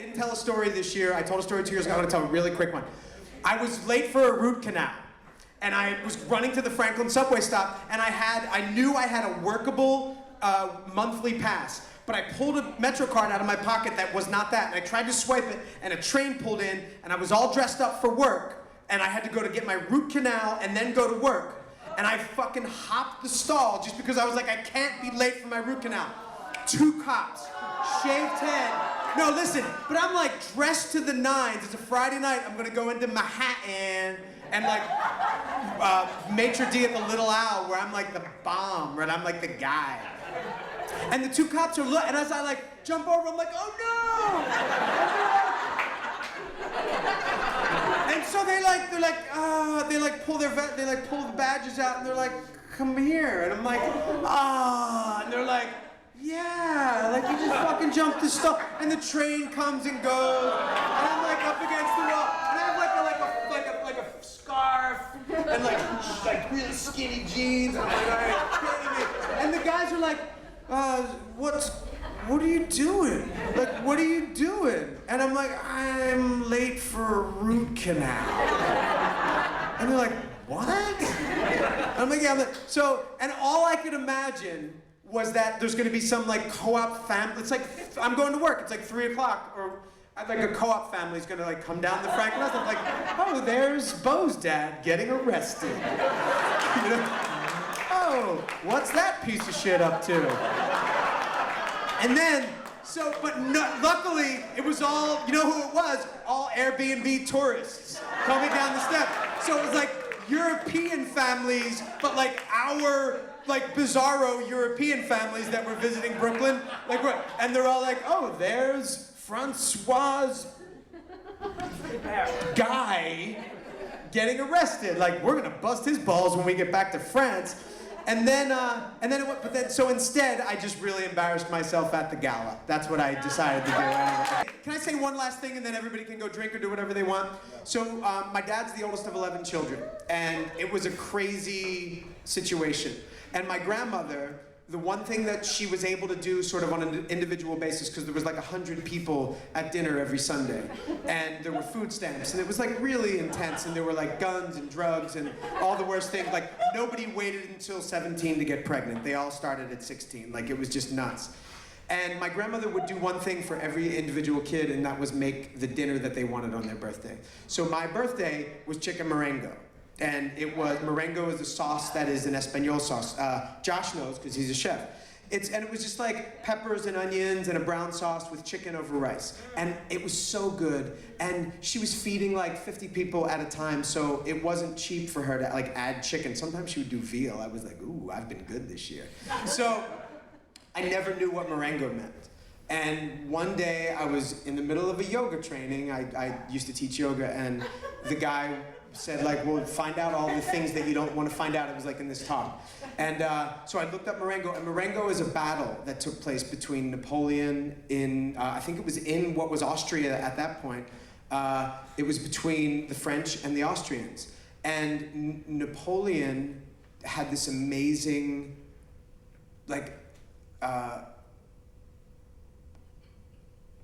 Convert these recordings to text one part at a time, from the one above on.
didn't tell a story this year. I told a story 2 years ago. I'm going to tell a really quick one. I was late for a root canal, and I was running to the Franklin subway stop, and I knew I had a workable monthly pass, but I pulled a Metro card out of my pocket that was not that, and I tried to swipe it, and a train pulled in, and I was all dressed up for work, and I had to go to get my root canal and then go to work, and I fucking hopped the stall just because I was like, I can't be late for my root canal. 2 cops, shaved head. No, listen, but I'm like dressed to the nines. It's a Friday night. I'm gonna go into Manhattan and like maitre d' at the Little Owl, where I'm like the bomb, right? I'm like the guy. And the 2 cops are and as I like jump over, I'm like, oh no! And so they pull the badges out, and they're like, come here, and I'm like, and they're like, yeah, like you just fucking jumped the stall, and the train comes and goes, and I'm like up against the wall, and I have like a scarf, and like really skinny jeans, and I'm like, are you kidding me? And the guys are like, what are you doing? Like, what are you doing? And I'm like, I'm late for a root canal. And they're like, what? And I'm like, yeah, and all I could imagine was that there's gonna be some like co-op family. It's like, I'm going to work, it's like 3 o'clock, or like a co-op family's gonna like come down the Franklin. I'm like, oh, there's Bo's dad getting arrested. You know? Oh, what's that piece of shit up to? And then, luckily, it was all, you know who it was? All Airbnb tourists coming down the steps. So it was like European families, but like our bizarro European families that were visiting Brooklyn, and they're all like, oh, there's Francois guy getting arrested. Like, we're gonna bust his balls when we get back to France. So instead, I just really embarrassed myself at the gala. That's what I decided to do. Anyway. Can I say one last thing, and then everybody can go drink or do whatever they want? So my dad's the oldest of 11 children, and it was a crazy situation. And my grandmother, the one thing that she was able to do sort of on an individual basis, because there was like 100 people at dinner every Sunday, and there were food stamps, and it was like really intense, and there were like guns and drugs and all the worst things. Like, nobody waited until 17 to get pregnant. They all started at 16. Like, it was just nuts. And my grandmother would do one thing for every individual kid, and that was make the dinner that they wanted on their birthday. So my birthday was chicken merengue. And merengue is a sauce that is an Espanol sauce. Josh knows, because he's a chef. And it was just like peppers and onions and a brown sauce with chicken over rice. And it was so good. And she was feeding like 50 people at a time, so it wasn't cheap for her to like add chicken. Sometimes she would do veal. I was like, ooh, I've been good this year. So I never knew what merengue meant. And one day I was in the middle of a yoga training. I used to teach yoga, and the guy said like, well, find out all the things that you don't want to find out. It was like in this talk. And so I looked up merengue, and merengue is a battle that took place between Napoleon in, I think it was in what was Austria at that point. It was between the French and the Austrians. And Napoleon had this amazing,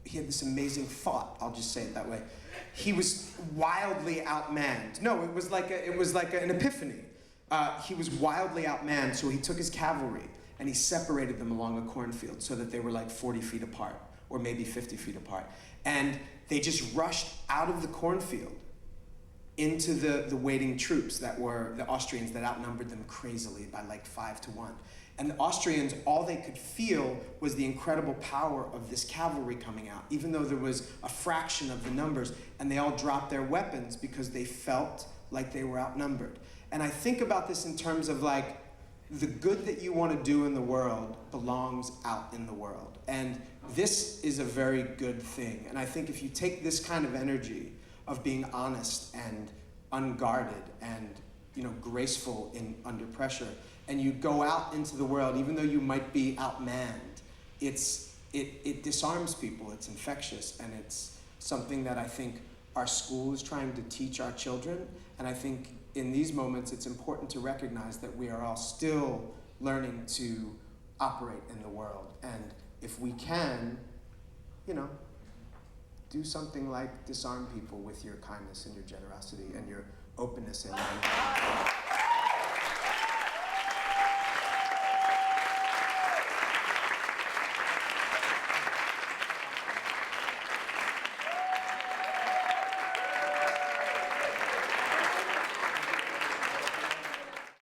he had this amazing thought, I'll just say it that way. He was wildly outmanned. No, it was like an epiphany. He was wildly outmanned, so he took his cavalry and he separated them along a cornfield so that they were like 40 feet apart, or maybe 50 feet apart. And they just rushed out of the cornfield into the waiting troops that were the Austrians, that outnumbered them crazily by like 5-1. And the Austrians, all they could feel was the incredible power of this cavalry coming out, even though there was a fraction of the numbers, and they all dropped their weapons because they felt like they were outnumbered. And I think about this in terms of like, the good that you want to do in the world belongs out in the world. And this is a very good thing. And I think if you take this kind of energy of being honest and unguarded and graceful under pressure, and you go out into the world, even though you might be outmanned, it disarms people, it's infectious, and it's something that I think our school is trying to teach our children. And I think in these moments, it's important to recognize that we are all still learning to operate in the world. And if we can, do do something like disarm people with your kindness and your generosity and your openness and your